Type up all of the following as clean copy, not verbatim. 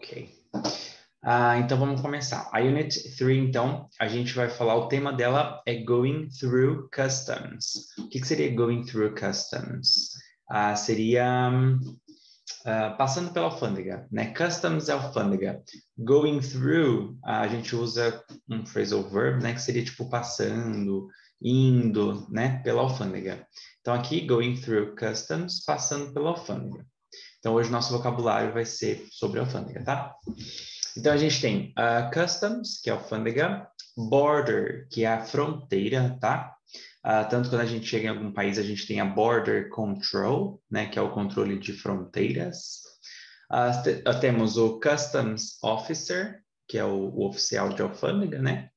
Ok. Então vamos começar. A Unit 3, então, a gente vai falar, o tema dela é Going Through Customs. O que seria Going Through Customs? Seria passando pela alfândega, né? Customs é alfândega. Going through, a gente usa um phrasal verb, né? Que seria tipo passando, indo, né? Pela alfândega. Então aqui, going through customs, passando pela alfândega. Então hoje nosso vocabulário vai ser sobre alfândega, tá? Então a gente tem customs, que é alfândega, border, que é a fronteira, tá? Tanto quando a gente chega em algum país, a gente tem a border control, né, que é o controle de fronteiras. Temos o customs officer, que é o oficial de alfândega, né?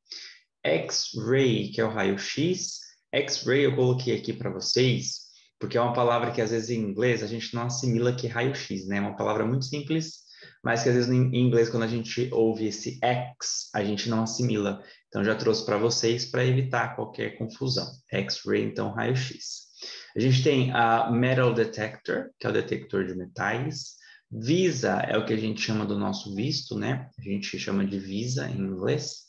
X-ray, que é o raio-x. X-ray eu coloquei aqui para vocês, porque é uma palavra que às vezes em inglês a gente não assimila que é raio-x, né? É uma palavra muito simples, mas que às vezes em inglês, quando a gente ouve esse X, a gente não assimila. Então, já trouxe para vocês para evitar qualquer confusão. X-ray, então, raio-x. A gente tem a metal detector, que é o detector de metais. Visa é o que a gente chama do nosso visto, né? A gente chama de visa em inglês.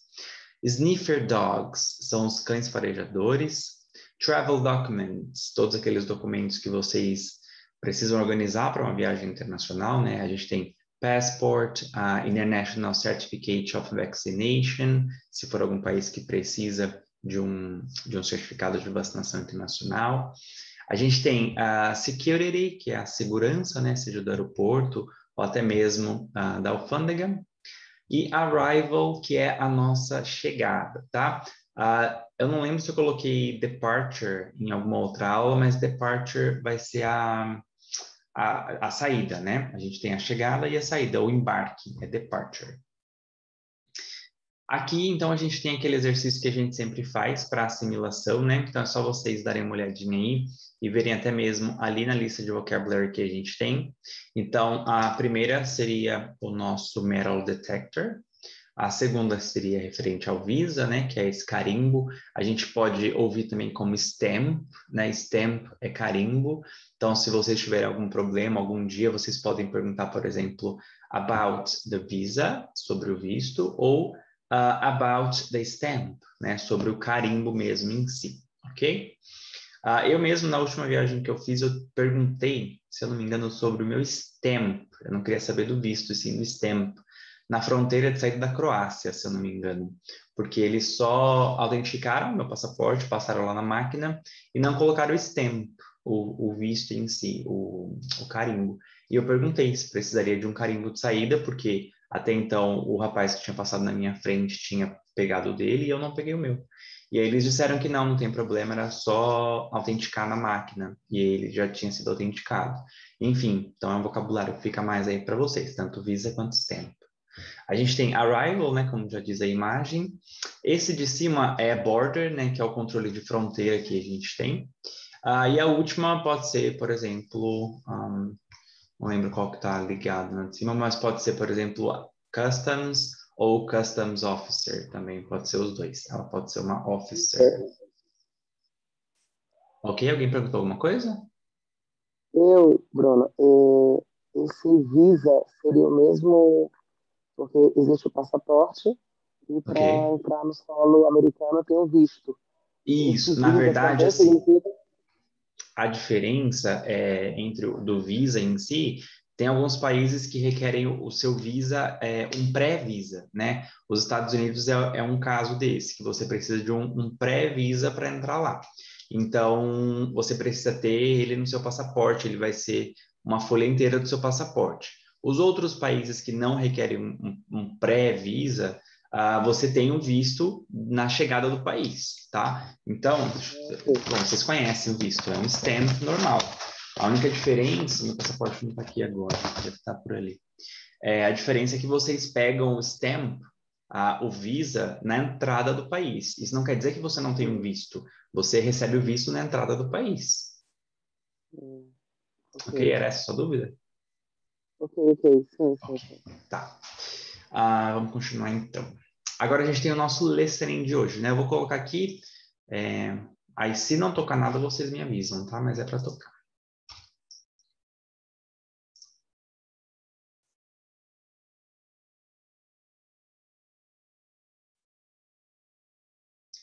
Sniffer dogs são os cães farejadores. Travel documents, todos aqueles documentos que vocês precisam organizar para uma viagem internacional, né? A gente tem passport, International Certificate of Vaccination, se for algum país que precisa de um certificado de vacinação internacional. A gente tem a security, que é a segurança, né? Seja do aeroporto ou até mesmo da alfândega. E arrival, que é a nossa chegada, tá? Eu não lembro se eu coloquei departure em alguma outra aula, mas departure vai ser a saída, né? A gente tem a chegada e a saída, o embarque, é departure. Aqui, então, a gente tem aquele exercício que a gente sempre faz para assimilação, né? Então, é só vocês darem uma olhadinha aí e verem até mesmo ali na lista de vocabulary que a gente tem. Então, a primeira seria o nosso metal detector. A segunda seria referente ao Visa, né, que é esse carimbo. A gente pode ouvir também como stamp, né? Stamp é carimbo. Então, se vocês tiverem algum problema, algum dia, vocês podem perguntar, por exemplo, about the visa, sobre o visto, ou about the stamp, né, sobre o carimbo mesmo em si, ok? Eu mesmo, na última viagem que eu fiz, eu perguntei, se eu não me engano, sobre o meu stamp. Eu não queria saber do visto, sim do stamp na fronteira de saída da Croácia, se eu não me engano, porque eles só autenticaram meu passaporte, passaram lá na máquina e não colocaram o stamp, o visto em si, o carimbo. E eu perguntei se precisaria de um carimbo de saída, porque até então o rapaz que tinha passado na minha frente tinha pegado o dele e eu não peguei o meu. E aí eles disseram que não tem problema, era só autenticar na máquina, e ele já tinha sido autenticado. Enfim, então é um vocabulário que fica mais aí para vocês, tanto Visa quanto Stamp. A gente tem arrival, né, como já diz a imagem. Esse de cima é border, né, que é o controle de fronteira que a gente tem. E a última pode ser, por exemplo, não lembro qual que está ligado na de cima, mas pode ser, por exemplo, customs ou customs officer também, pode ser os dois. Ela pode ser uma officer. Ok? Alguém perguntou alguma coisa? Bruno, esse Visa seria o mesmo, porque existe o passaporte e Ok. para entrar no solo americano tem o visto. Esse Isso, na Visa verdade, também assim, significa. a diferença entre o do Visa em si, tem alguns países que requerem o seu Visa, um pré-Visa, né? Os Estados Unidos é um caso desse, que você precisa de um pré-Visa para entrar lá. Então, você precisa ter ele no seu passaporte, ele vai ser uma folha inteira do seu passaporte. Os outros países que não requerem um pré-Visa, você tem um visto na chegada do país, tá? Então, bom, vocês conhecem o visto, é um stamp normal. A única diferença, meu passaporte não está aqui agora, deve estar por ali. A diferença é que vocês pegam o stamp, o Visa, na entrada do país. Isso não quer dizer que você não tem um visto. Você recebe o visto na entrada do país. Ok, Ok? Era essa a sua dúvida? ok, sim, Ok, sim, sim. tá. Vamos continuar então. Agora a gente tem o nosso listening de hoje, né? Eu vou colocar aqui. Aí, se não tocar nada, vocês me avisam, tá? Mas é para tocar.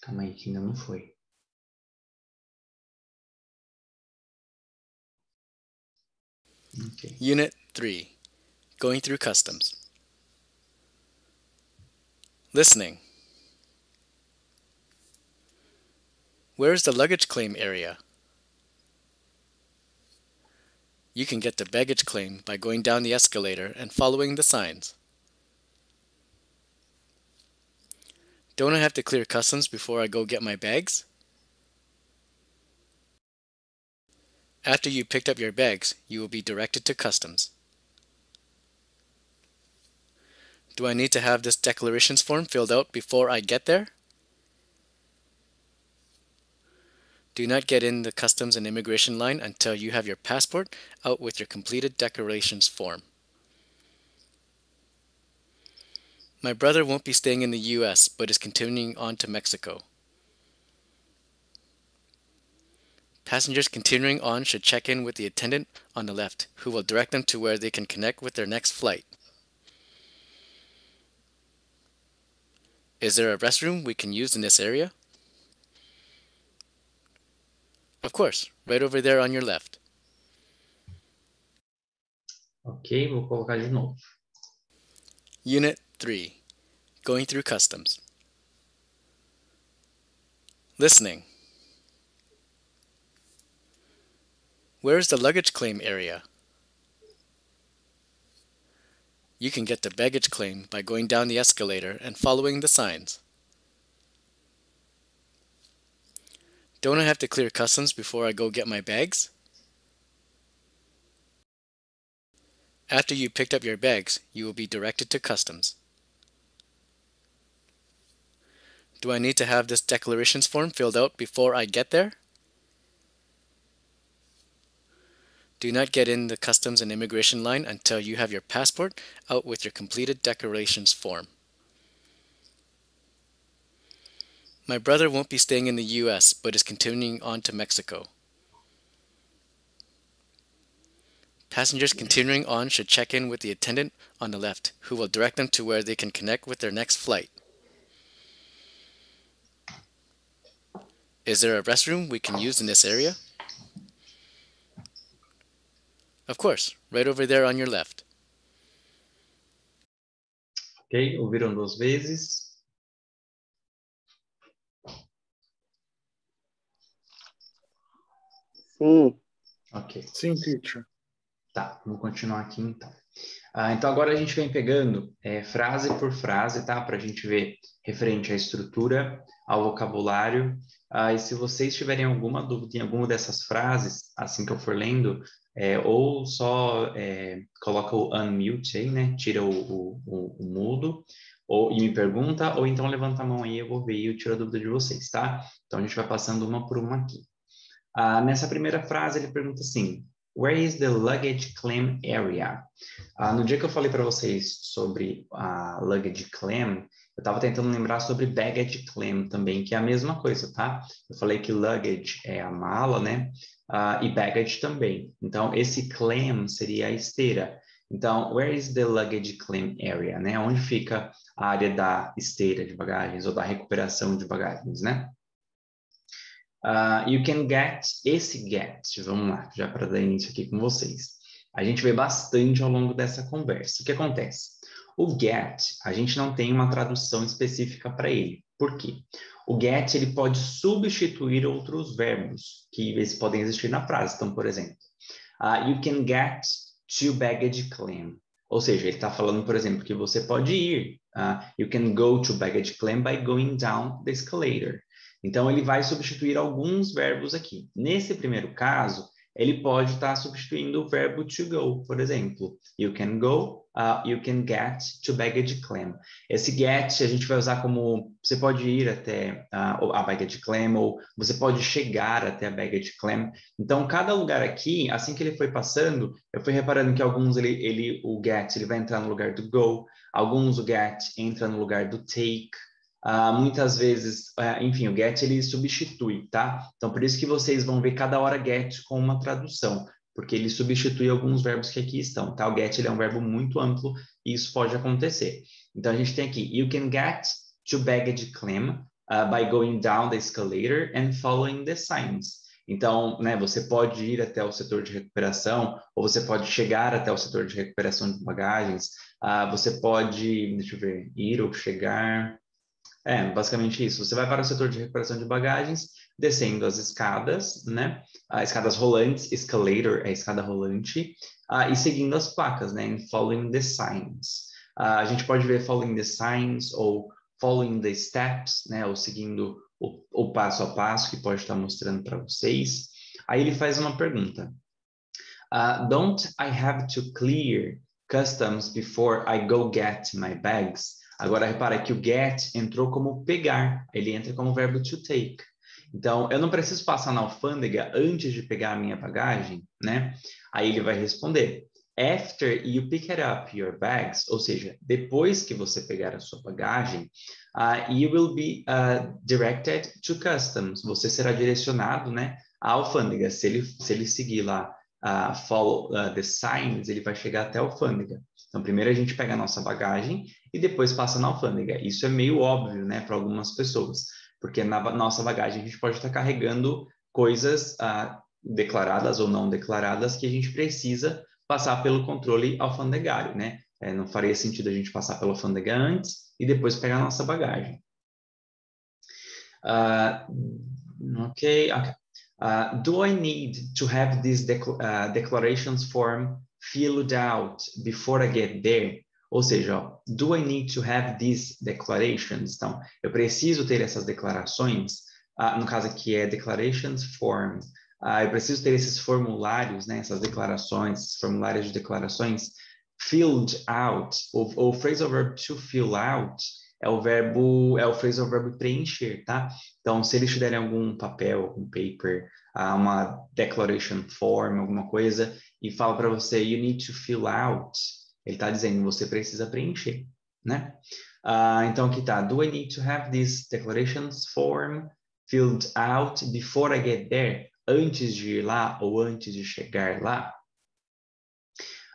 Calma aí, que ainda não foi. Okay. Unit 3, Going Through Customs. Listening. Where is the luggage claim area? You can get to baggage claim by going down the escalator and following the signs. Don't I have to clear customs before I go get my bags? After you picked up your bags, you will be directed to customs. Do I need to have this declarations form filled out before I get there? Do not get in the customs and immigration line until you have your passport out with your completed declarations form. My brother won't be staying in the US but is continuing on to Mexico. Passengers continuing on should check in with the attendant on the left, who will direct them to where they can connect with their next flight. Is there a restroom we can use in this area? Of course, right over there on your left. Ok, vou colocar de novo. Unit 3, Going Through Customs. Listening. Where is the luggage claim area? You can get to baggage claim by going down the escalator and following the signs. Don't I have to clear customs before I go get my bags? After you picked up your bags, you will be directed to customs. Do I need to have this declarations form filled out before I get there? Do not get in the customs and immigration line until you have your passport out with your completed declarations form. My brother won't be staying in the US but is continuing on to Mexico. Passengers continuing on should check in with the attendant on the left, who will direct them to where they can connect with their next flight. Is there a restroom we can use in this area? Of course, right over there on your left. Ok, ouviram 2 vezes? Sim, Ok. Sim, teacher. Tá, vamos continuar aqui então. Então agora a gente vem pegando frase por frase, tá? Para a gente ver referente à estrutura, ao vocabulário. E se vocês tiverem alguma dúvida em alguma dessas frases, assim que eu for lendo, ou só coloca o unmute aí, né? Tira o mudo, e me pergunta, ou então levanta a mão aí, eu vou ver e eu tiro a dúvida de vocês, tá? Então a gente vai passando uma por uma aqui. Nessa primeira frase ele pergunta assim: Where is the luggage claim area? No dia que eu falei para vocês sobre a luggage claim, eu estava tentando lembrar sobre baggage claim também, que é a mesma coisa, tá? Eu falei que luggage é a mala, né? E baggage também. Então, esse claim seria a esteira. Então, where is the luggage claim area, né? Onde fica a área da esteira de bagagens ou da recuperação de bagagens, né? You can get, vamos lá, já para dar início aqui com vocês. A gente vê bastante ao longo dessa conversa. O que acontece? O get, a gente não tem uma tradução específica para ele. Por quê? O get, ele pode substituir outros verbos que eles podem existir na frase. Então, por exemplo, you can get to baggage claim. Ou seja, ele está falando, por exemplo, que você pode ir. You can go to baggage claim by going down the escalator. Então, ele vai substituir alguns verbos aqui. Nesse primeiro caso, ele pode estar substituindo o verbo to go, por exemplo. You can go, you can get to baggage claim. Esse get a gente vai usar como você pode ir até a baggage claim ou você pode chegar até a baggage claim. Então, cada lugar aqui, assim que ele foi passando, eu fui reparando que alguns o get ele vai entrar no lugar do go, alguns o get entra no lugar do take. Muitas vezes, enfim, o get ele substitui, tá? Então, por isso que vocês vão ver cada hora get com uma tradução, porque ele substitui alguns verbos que aqui estão, tá? O get ele é um verbo muito amplo e isso pode acontecer. Então, a gente tem aqui, you can get to baggage claim by going down the escalator and following the signs. Então, né, você pode ir até o setor de recuperação, ou você pode chegar até o setor de recuperação de bagagens. Você pode, deixa eu ver, ir ou chegar. Basicamente isso. Você vai para o setor de recuperação de bagagens, descendo as escadas, né? Escadas rolantes, escalator é escada rolante, e seguindo as placas, né? And following the signs. A gente pode ver following the signs ou following the steps, né? Ou seguindo o passo a passo que pode estar mostrando para vocês. Aí ele faz uma pergunta. Don't I have to clear customs before I go get my bags? Agora, repara que o get entrou como pegar, ele entra como verbo to take. Então, eu não preciso passar na alfândega antes de pegar a minha bagagem, né? Aí ele vai responder, after you pick up your bags, ou seja, depois que você pegar a sua bagagem, you will be directed to customs. Você será direcionado, né, à alfândega. Se ele seguir lá, follow the signs, ele vai chegar até a alfândega. Então, primeiro a gente pega a nossa bagagem e depois passa na alfândega. Isso é meio óbvio, né, para algumas pessoas, porque na nossa bagagem a gente pode estar carregando coisas declaradas ou não declaradas que a gente precisa passar pelo controle alfandegário, né? Não faria sentido a gente passar pela alfândega antes e depois pegar a nossa bagagem. Ok. Do I need to have this declarations form filled out before I get there? Ou seja, ó, do I need to have these declarations? Então, eu preciso ter essas declarações, no caso aqui é declarations form. Eu preciso ter esses formulários, né, essas declarações, esses formulários de declarações filled out. O phrasal verb to fill out é o phrasal verb preencher, tá? Então, se eles te derem algum papel, algum paper, uma declaration form, alguma coisa, e fala para você, you need to fill out, ele está dizendo, você precisa preencher, né? Então, aqui tá, do I need to have this declarations form filled out before I get there? Antes de ir lá ou antes de chegar lá?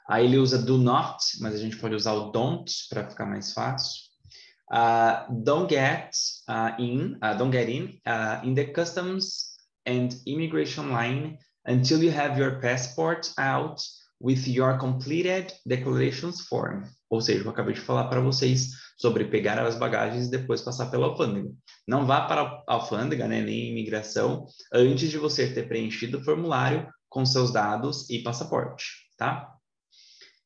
Aí ele usa do not, mas a gente pode usar o don't para ficar mais fácil. Don't get in the customs and immigration line until you have your passport out with your completed declarations form. Ou seja, eu acabei de falar para vocês sobre pegar as bagagens e depois passar pela alfândega. Não vá para a alfândega, né, nem imigração, antes de você ter preenchido o formulário com seus dados e passaporte, tá?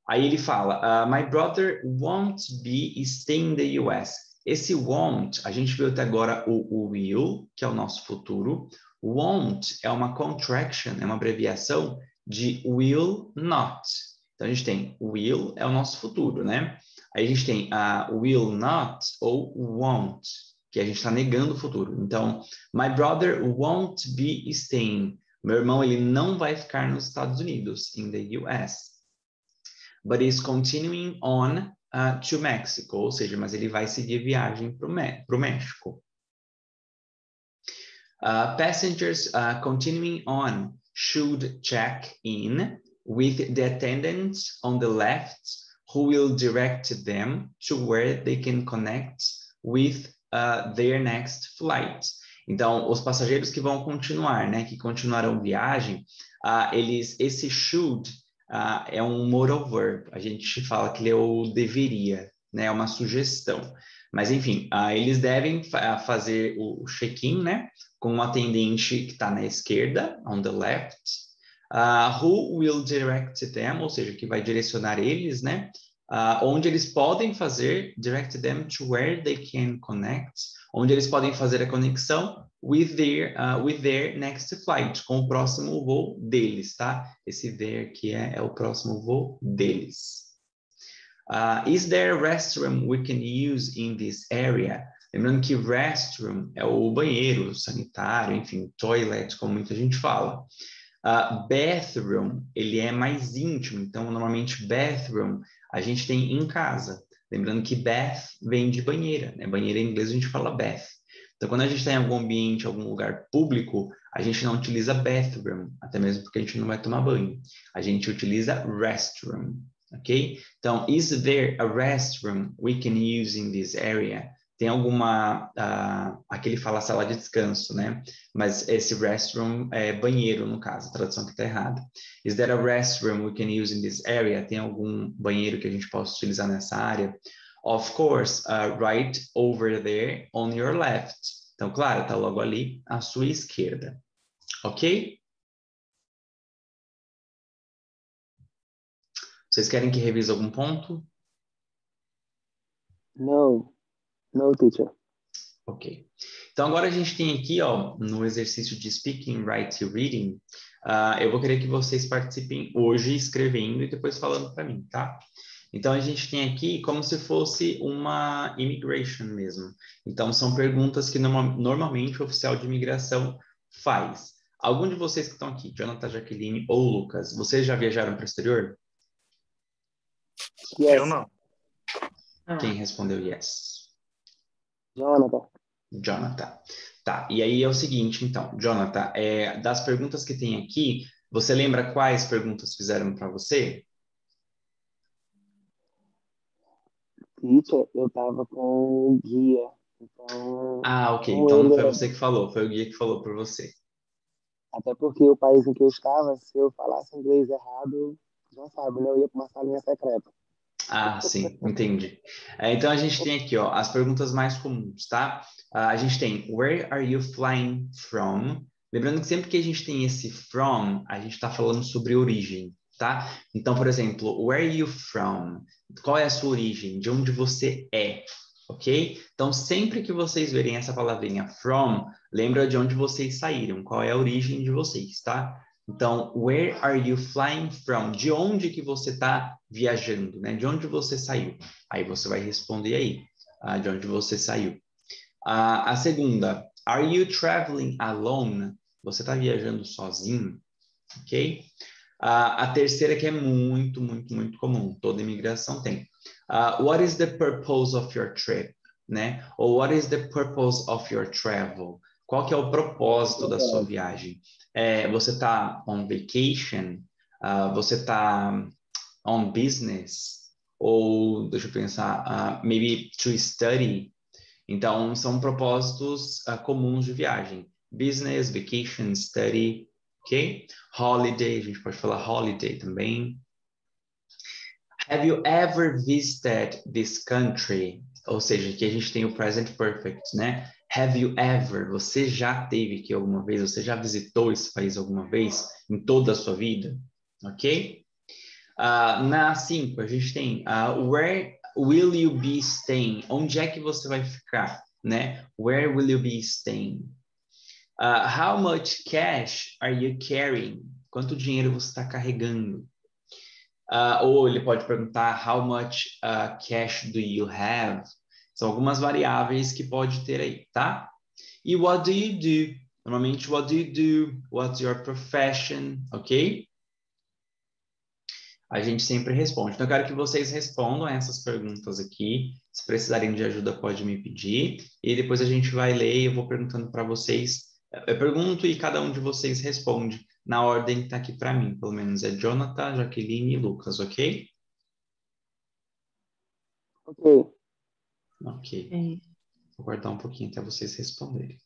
Aí ele fala, my brother won't be staying in the US. Esse won't, a gente viu até agora o will, que é o nosso futuro. Won't é uma contraction, é uma abreviação de will not. Então, a gente tem will é o nosso futuro, né? Aí a gente tem will not ou won't, que a gente está negando o futuro. Então, my brother won't be staying. Meu irmão, ele não vai ficar nos Estados Unidos, in the US. But is continuing on to Mexico, ou seja, mas ele vai seguir viagem para o México. Passengers continuing on should check in with the attendant on the left, who will direct them to where they can connect with their next flight. Então, os passageiros que vão continuar, né, que continuarão viagem, esse should é um modal verb. A gente fala que ele é o deveria, né, é uma sugestão. Mas, enfim, eles devem fazer o check-in, né, com um atendente que está na esquerda, on the left, who will direct them, ou seja, que vai direcionar eles, né, onde eles podem fazer, direct them to where they can connect, onde eles podem fazer a conexão with their next flight, com o próximo voo deles, tá? Esse there que é o próximo voo deles. Is there a restroom we can use in this area? Lembrando que restroom é o banheiro sanitário, enfim, toilet, como muita gente fala. Bathroom, ele é mais íntimo, então normalmente bathroom a gente tem em casa. Lembrando que bath vem de banheira, né? Banheira em inglês a gente fala bath. Então quando a gente está em algum ambiente, algum lugar público, a gente não utiliza bathroom, até mesmo porque a gente não vai tomar banho. A gente utiliza restroom, ok? Então, is there a restroom we can use in this area? tem alguma... aqui ele fala sala de descanso, né? Mas esse restroom é banheiro, no caso, a tradução que está errada. Is there a restroom we can use in this area? Tem algum banheiro que a gente possa utilizar nessa área? Of course, right over there on your left. Então, claro, está logo ali à sua esquerda. Ok? Vocês querem que revise algum ponto? No, no, teacher. Ok. Então, agora a gente tem aqui, ó, no exercício de Speaking, Writing e Reading, eu vou querer que vocês participem hoje escrevendo e depois falando para mim, tá? Então, a gente tem aqui como se fosse uma immigration mesmo. Então, são perguntas que normalmente o oficial de imigração faz. Algum de vocês que estão aqui, Jonathan, Jaqueline ou Lucas, vocês já viajaram para o exterior? Yes. Eu não. Quem respondeu yes? Jonathan. Jonathan. Tá, e aí é o seguinte, então, Jonathan, das perguntas que tem aqui, você lembra quais perguntas fizeram para você? Teacher, eu tava com o guia. Então, Ah, ok, como então não ele foi era... você que falou, foi o guia que falou por você. Até porque o país em que eu estava, se eu falasse inglês errado, já sabe, né? Eu ia para uma salinha secreta. Ah, sim, entendi. Então a gente tem aqui, ó, as perguntas mais comuns, tá? A gente tem, where are you flying from? Lembrando que sempre que a gente tem esse from, a gente está falando sobre origem, tá? Então, por exemplo, where are you from? Qual é a sua origem? De onde você é? Ok? Então, sempre que vocês verem essa palavrinha from, lembra de onde vocês saíram, qual é a origem de vocês, tá? Então, where are you flying from? De onde que você está viajando, né? De onde você saiu? Aí você vai responder aí, de onde você saiu. A segunda, are you traveling alone? Você está viajando sozinho, ok? A terceira que é muito, muito, muito comum, toda imigração tem. What is the purpose of your trip? Né? Ou what is the purpose of your travel? Qual que é o propósito da sua viagem? Você está on vacation? Você está on business? Ou, deixa eu pensar, maybe to study? Então, são propósitos comuns de viagem. Business, vacation, study, ok? Holiday, a gente pode falar holiday também. Have you ever visited this country? Ou seja, aqui a gente tem o present perfect, né? Have you ever? Você já teve aqui alguma vez? Você já visitou esse país alguma vez em toda a sua vida? Ok? Na 5, a gente tem where will you be staying? Onde é que você vai ficar, né? Where will you be staying? How much cash are you carrying? Quanto dinheiro você está carregando? Ou ele pode perguntar how much cash do you have? São algumas variáveis que pode ter aí, tá? E what do you do? Normalmente, what do you do? What's your profession? Ok? A gente sempre responde. Então, eu quero que vocês respondam essas perguntas aqui. Se precisarem de ajuda, pode me pedir. E depois a gente vai ler e eu vou perguntando para vocês. Eu pergunto e cada um de vocês responde na ordem que está aqui para mim. Pelo menos é Jonathan, Jaqueline e Lucas, ok? Ok. Ok. Vou aguardar um pouquinho até vocês responderem.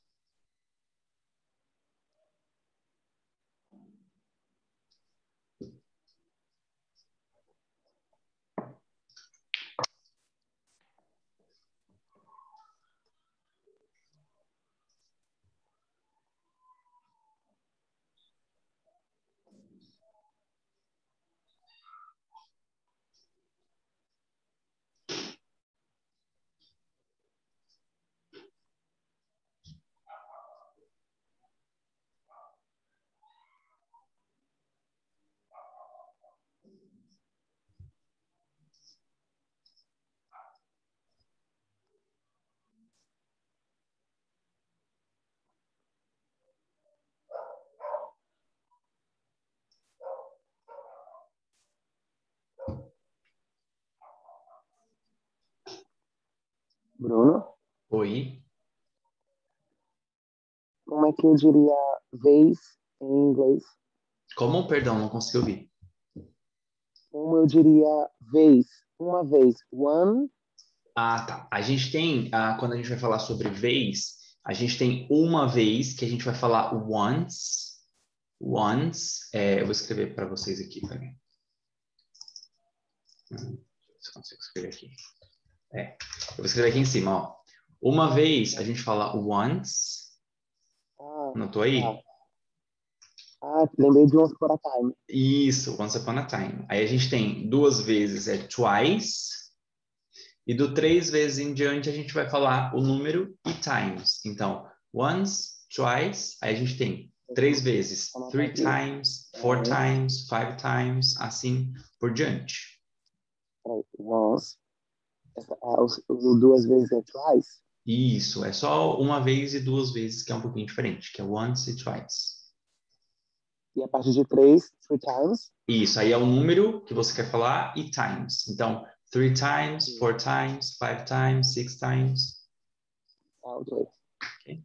Bruno, Oi? como é que eu diria vez em inglês? Como? Perdão, não consegui ouvir. Como eu diria vez? Uma vez. One Ah, tá. A gente tem, quando a gente vai falar sobre vez, a gente tem uma vez que a gente vai falar once. Once, eu vou escrever para vocês aqui, peraí. Deixa eu ver se eu consigo escrever aqui. Eu vou escrever aqui em cima, ó. Uma vez a gente fala once. Ah, Anotou tá. aí? Lembrei de Once Upon a Time. Isso, once upon a time. Aí a gente tem duas vezes, twice. E do três vezes em diante a gente vai falar o número e times. Então, once, twice, aí a gente tem três vezes, Vou anotar three aqui. times, four Once, times, five times, assim por diante. peraí, once. O duas vezes é twice. Isso, é só uma vez e duas vezes que é um pouquinho diferente, que é once e twice. E a partir de três, three times. Isso, aí é o número que você quer falar e times. Então, three times, four times, five times, six times. Ok. Ok?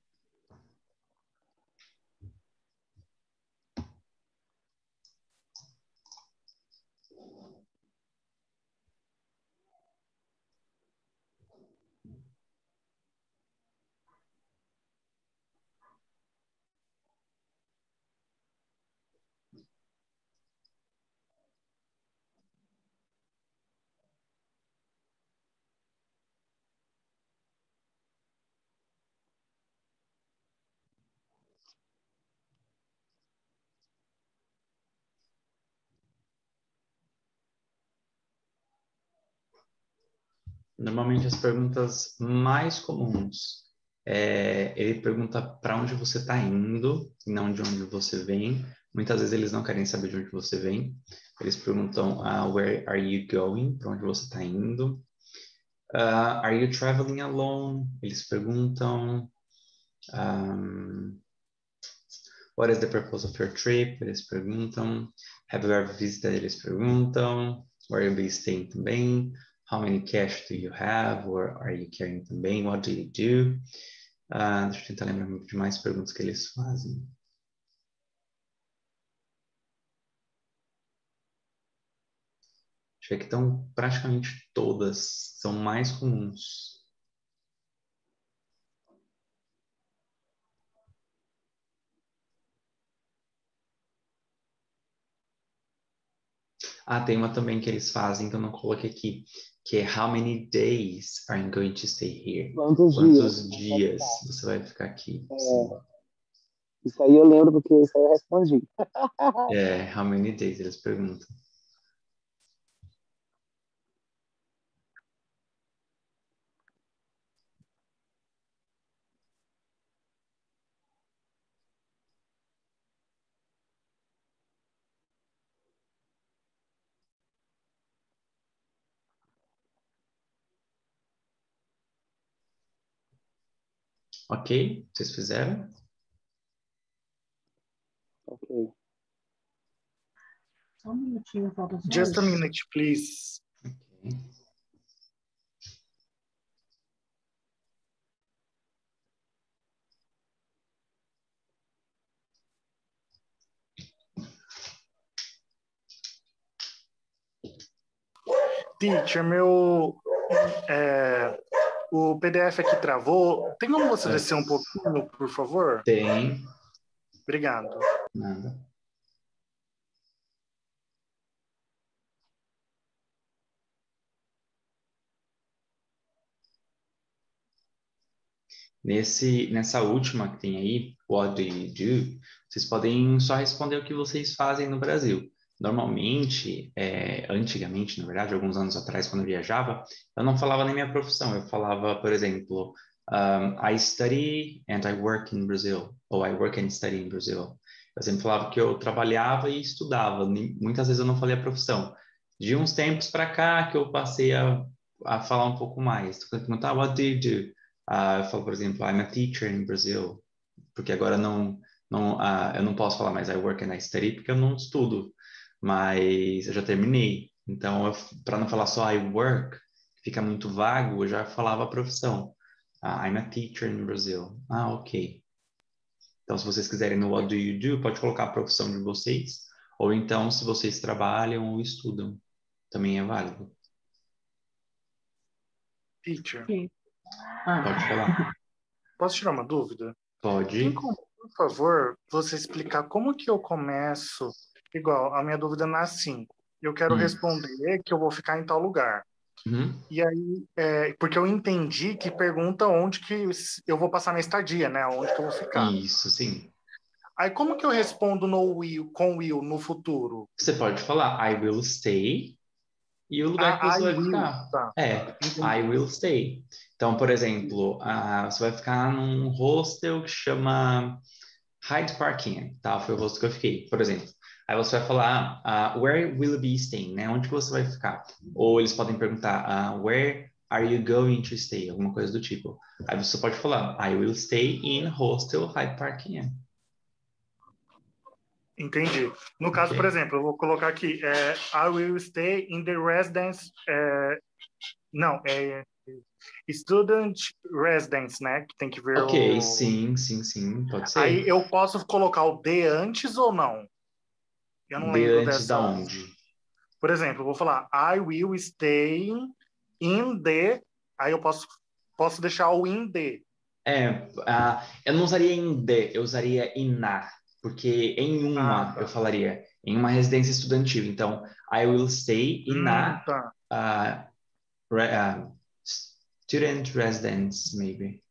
Normalmente as perguntas mais comuns ele pergunta para onde você está indo e não de onde você vem. Muitas vezes eles não querem saber de onde você vem. Eles perguntam where are you going? Para onde você está indo? Are you traveling alone? Eles perguntam um, what is the purpose of your trip? Eles perguntam have you ever visited? Eles perguntam where you'll be staying também. How many cash do you have? Or are you carrying também? What do you do? Deixa eu tentar lembrar de mais perguntas que eles fazem. Deixa eu ver que estão praticamente todas, são mais comuns. Tem uma também que eles fazem que eu não coloquei aqui, que é how many days are you going to stay here? Quantos dias Quantos você vai dias ficar? você vai ficar aqui? Sim. É, isso aí eu lembro porque isso aí eu respondi. How many days eles perguntam. Ok? Vocês fizeram? Ok. Só um minutinho, falta só Just a isso. minute, please. Ok. Teacher, o PDF aqui travou. Tem como você descer um pouquinho, por favor? Tem. Obrigado. Nada. Nessa última que tem aí, what do you do? Vocês podem só responder o que vocês fazem no Brasil. Normalmente, antigamente, na verdade, alguns anos atrás, quando eu viajava, eu não falava nem minha profissão. Eu falava, por exemplo, I study and I work in Brazil, ou I work and study in Brazil. Eu sempre falava que eu trabalhava e estudava. Muitas vezes eu não falei a profissão. De uns tempos para cá que eu passei a falar um pouco mais. Tu perguntar, what do you do? Eu falo, por exemplo, I'm a teacher in Brazil, porque agora eu não posso falar mais I work and I study, porque eu não estudo, mas eu já terminei. Então, para não falar só I work, fica muito vago, eu já falava a profissão. I'm a teacher in Brazil. Ok. Então, se vocês quiserem no What do you do, pode colocar a profissão de vocês, ou então se vocês trabalham ou estudam, também é válido. Teacher, Pode Ah, falar. posso tirar uma dúvida? Tem Pode. como, por favor, você explicar como que eu começo? Igual, a minha dúvida é assim. Eu quero responder que eu vou ficar em tal lugar. Uhum. E aí, porque eu entendi que pergunta onde que eu vou passar minha estadia, né? Onde que eu vou ficar. Isso, sim. Aí como que eu respondo no will, com will no futuro? Você pode falar I will stay e o lugar que você I vai will, ficar. tá. I Entendi. will stay. Então, por exemplo, você vai ficar num hostel que chama Hyde Park Inn, tá? Foi o hostel que eu fiquei, por exemplo. Aí você vai falar, where will you be staying, né? Onde que você vai ficar? Ou eles podem perguntar, where are you going to stay? Alguma coisa do tipo. Aí você pode falar, I will stay in hostel Hyde Park Inn. Entendi. No caso, por Ok? exemplo, eu vou colocar aqui, I will stay in the residence, não, student residence, né? Que tem que ver Ok, o... sim, pode Aí ser. eu posso colocar o de antes ou não? Eu não De lembro antes da dessa... onde? Por exemplo, eu vou falar I will stay in the... Aí eu posso deixar o in the. Eu não usaria em de, eu usaria in na, porque em uma eu Tá. falaria, em uma residência estudantil. Então, I will stay in a Tá. uh, student residence, maybe.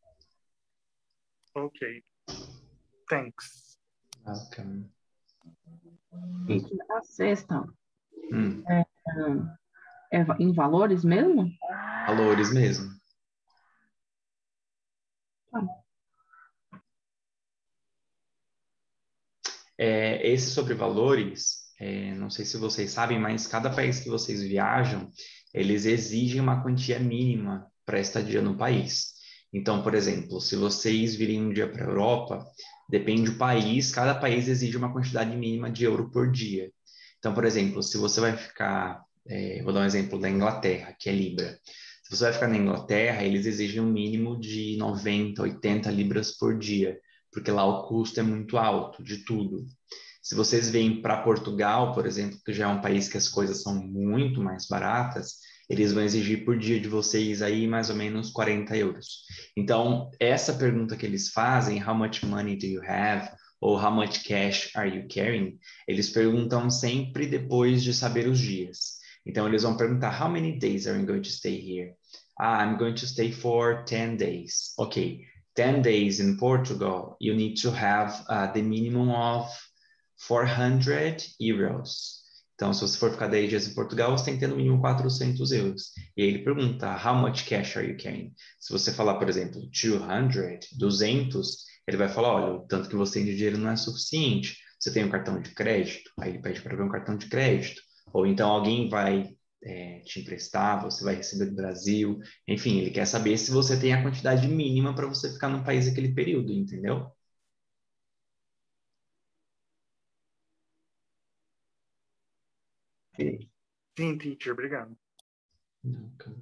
Ok. Thanks. Welcome. a sexta Hum, é em valores mesmo? valores mesmo. Tá. Esse sobre valores, não sei se vocês sabem, mas cada país que vocês viajam, eles exigem uma quantia mínima para estadia no país. Então, por exemplo, se vocês virem um dia para a Europa, depende do país, cada país exige uma quantidade mínima de euro por dia. Então, por exemplo, se você vai ficar, vou dar um exemplo da Inglaterra, que é Libra. Se você vai ficar na Inglaterra, eles exigem um mínimo de 90, 80 libras por dia, porque lá o custo é muito alto de tudo. Se vocês vêm para Portugal, por exemplo, que já é um país que as coisas são muito mais baratas, eles vão exigir por dia de vocês aí mais ou menos 40 euros. Então, essa pergunta que eles fazem, how much money do you have? Ou how much cash are you carrying? Eles perguntam sempre depois de saber os dias. Então, eles vão perguntar, how many days are you going to stay here? I'm going to stay for 10 days. Ok, 10 days in Portugal, you need to have the minimum of 400 euros. Então, se você for ficar 10 dias em Portugal, você tem que ter no mínimo 400 euros. E aí ele pergunta, how much cash are you carrying? Se você falar, por exemplo, 200, ele vai falar, olha, o tanto que você tem de dinheiro não é suficiente. Você tem um cartão de crédito? Aí ele pede para ver um cartão de crédito. Ou então alguém vai te emprestar, você vai receber do Brasil. Enfim, ele quer saber se você tem a quantidade mínima para você ficar no país naquele período, entendeu? Sim, teacher, obrigado. Okay.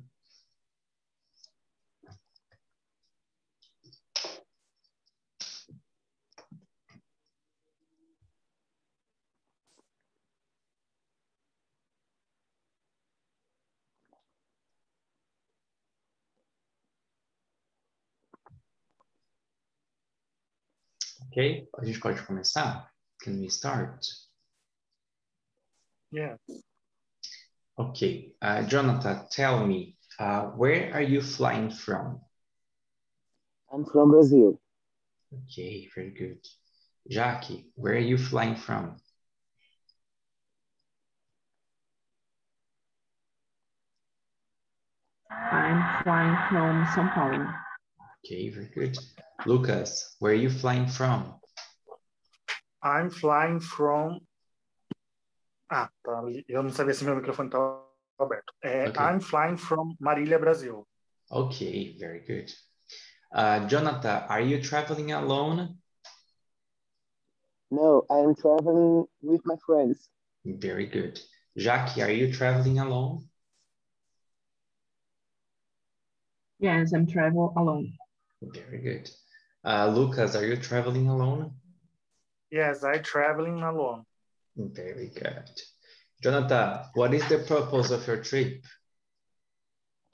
Ok, a gente pode começar? Can we start? Yeah. Okay, Jonathan, tell me, where are you flying from? I'm from Brazil. Okay, very good. Jackie, where are you flying from? I'm flying from São Paulo. Okay, very good. Lucas, where are you flying from? I'm flying from... tá. Eu não sabia se meu microfone estava aberto. Okay. I'm flying from Marília, Brasil. Okay, very good. Jonathan, are you traveling alone? No, I am traveling with my friends. Very good. Jackie, are you traveling alone? Yes, I'm travel alone. Very good. Lucas, are you traveling alone? Yes, I'm traveling alone. Very good. Jonathan, what is the purpose of your trip?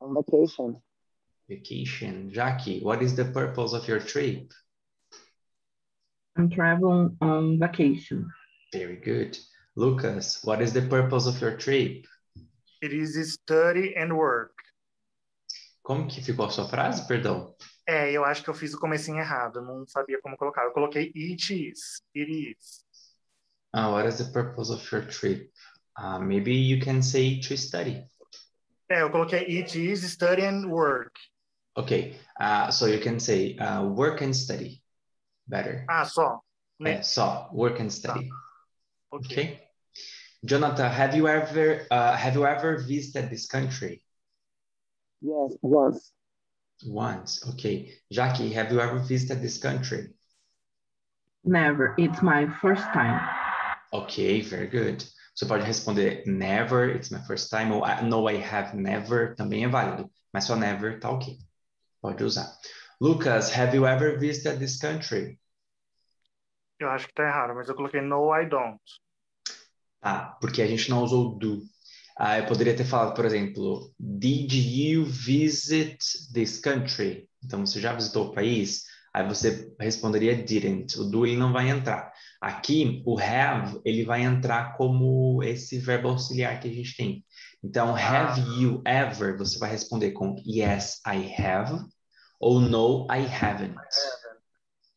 On vacation. Vacation. Jackie, what is the purpose of your trip? I'm traveling on vacation. Very good. Lucas, what is the purpose of your trip? It is study and work. Como que ficou a sua frase, perdão? Eu acho que eu fiz o comecinho errado, não sabia como colocar. Eu coloquei it is. What is the purpose of your trip? Maybe you can say to study. Eu coloquei it is, study and work. Okay, so you can say work and study. Better. Só. Né? Só, work and study. Okay. Jonathan, have you ever visited this country? Yes, once. Once, okay. Jackie, have you ever visited this country? Never. It's my first time. Ok, very good. Você pode responder never, it's my first time, ou no, I have never, também é válido, mas só never tá ok. Pode usar. Lucas, have you ever visited this country? Eu acho que tá errado, mas eu coloquei no, I don't. Porque a gente não usou do. Eu poderia ter falado, por exemplo, did you visit this country? Então, você já visitou o país? Aí você responderia didn't. O do ele não vai entrar. Aqui, o have, ele vai entrar como esse verbo auxiliar que a gente tem. Então, have you ever? Você vai responder com yes, I have. Ou no, I haven't.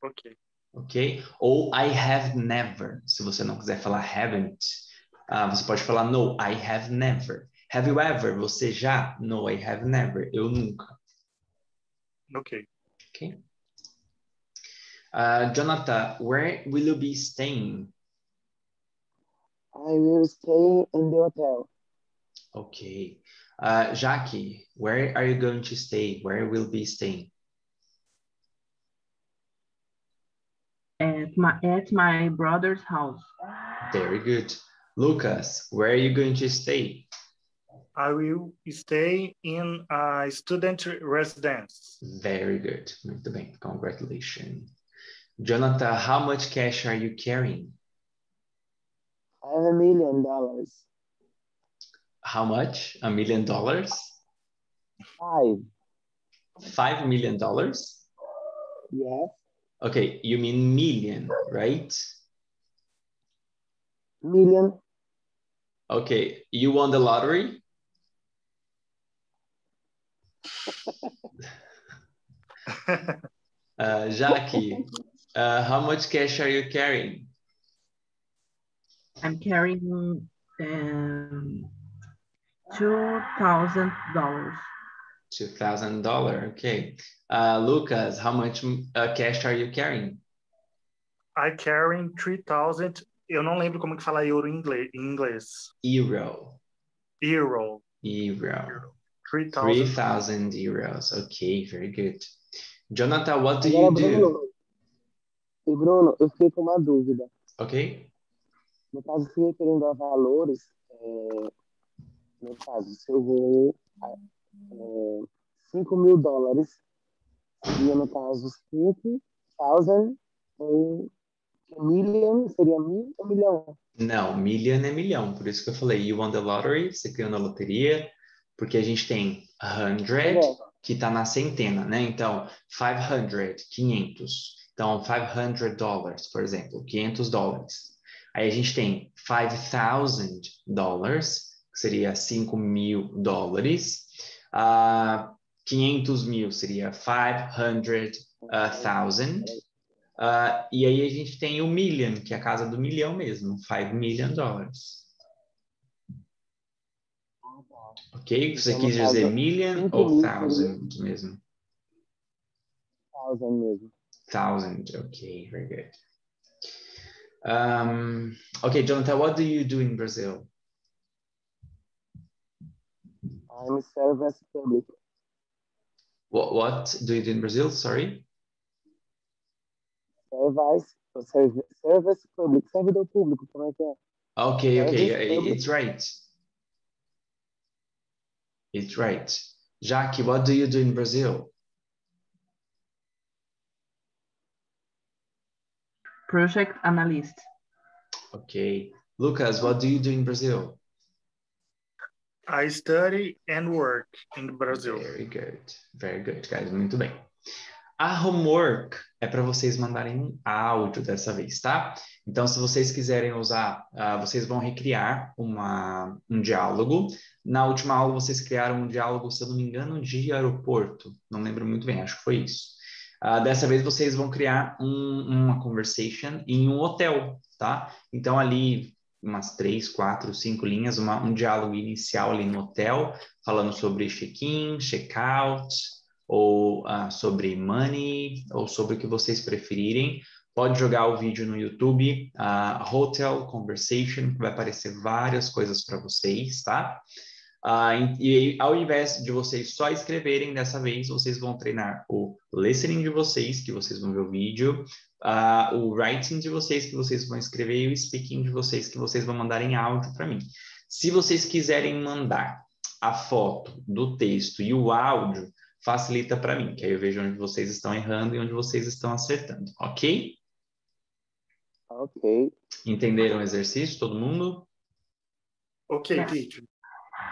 Ok. Ok? Ou I have never. Se você não quiser falar haven't, você pode falar no, I have never. Have you ever? Você já? No, I have never. Eu nunca. Ok. Ok? Jonathan, where will you be staying? I will stay in the hotel. Okay. Jackie, where are you going to stay? Where will be staying? At my brother's house. Very good. Lucas, where are you going to stay? I will stay in a student residence. Very good. Muito bem. Congratulations. Jonathan, how much cash are you carrying? I have $1 million. How much? $1 million? 5. $5 million? Yes. Okay, you mean million, right? Million. Okay, you won the lottery? Jackie, how much cash are you carrying? I'm carrying $2,000. $2,000, okay. Lucas, how much cash are you carrying? I carry 3,000. Eu não lembro como que fala euro em inglês. Euro. 3,000 euros. Okay, very good. Jonathan, what do you do? Bruno, eu fiquei com uma dúvida. Ok. No caso, se referindo a valores, no caso, se eu vou $5 mil, seria, no caso, 5,000, million seria 1.000 ou milhão? Não, million é milhão, por isso que eu falei, you won the lottery, você ganhou na loteria, porque a gente tem 100, que está na centena, né? Então, 500, 500. Então, $500, por exemplo, $500. Aí a gente tem $5,000, que seria $5.000. 500 mil seria 500,000. E aí a gente tem o million, que é a casa do milhão mesmo, $5 million. Ok? Você Então, quis no caso, dizer million 5 ou mil thousand mesmo? 1,000 mesmo. Thousand, ok, very good. Okay, Jonathan, what do you do in Brazil? I'm service public. What do you do in Brazil? Sorry? Service public, servidor público, como é que é? Okay, okay, Service it's right. It's right. Jackie, what do you do in Brazil? Project analyst. Okay. Lucas, what do you do in Brazil? I study and work in Brazil. Very good, guys. Muito bem. A homework é para vocês mandarem um áudio dessa vez, tá? Então, se vocês quiserem usar, vocês vão recriar um diálogo. Na última aula, vocês criaram um diálogo, se eu não me engano, de aeroporto. Não lembro muito bem, acho que foi isso. Dessa vez, vocês vão criar uma conversation em um hotel, tá? Então, ali, umas 3, 4, 5 linhas, um diálogo inicial ali no hotel, falando sobre check-in, check-out, ou sobre money, ou sobre o que vocês preferirem. Pode jogar o vídeo no YouTube, Hotel Conversation, que vai aparecer várias coisas para vocês, tá? E ao invés de vocês só escreverem, dessa vez vocês vão treinar o listening de vocês, que vocês vão ver o vídeo, o writing de vocês, que vocês vão escrever, e o speaking de vocês, que vocês vão mandar em áudio para mim. Se vocês quiserem mandar a foto do texto e o áudio, facilita para mim, que aí eu vejo onde vocês estão errando e onde vocês estão acertando, ok? Ok. Entenderam o exercício, todo mundo? Ok, teacher.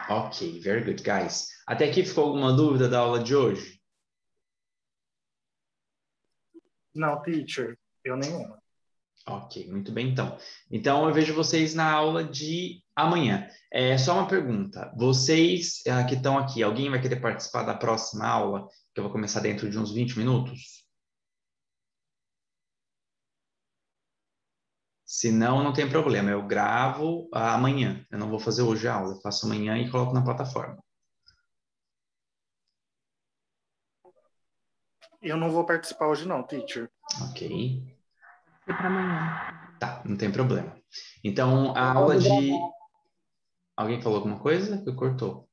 Ok, very good, guys. Até aqui ficou alguma dúvida da aula de hoje? Não, teacher, eu nenhuma. Ok, muito bem, então. Então, eu vejo vocês na aula de amanhã. Só uma pergunta. Vocês que estão aqui, alguém vai querer participar da próxima aula, que eu vou começar dentro de uns 20 minutos? Se não, não tem problema. Eu gravo amanhã. Eu não vou fazer hoje a aula. Eu faço amanhã e coloco na plataforma. Eu não vou participar hoje não, teacher. Ok. E para amanhã. Tá, não tem problema. Então, a aula de... Alguém falou alguma coisa? Que cortou.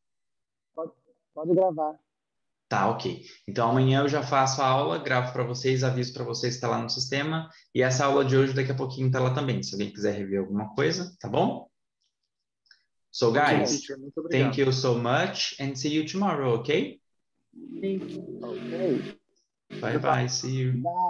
Pode gravar. Tá, ok. Então, amanhã eu já faço a aula, gravo para vocês, aviso para vocês que está lá no sistema. E essa aula de hoje, daqui a pouquinho, está lá também. Se alguém quiser rever alguma coisa, tá bom? So, guys, teacher, muito obrigado. thank you so much and see you tomorrow, okay? Ok. Bye-bye. See you. Bye.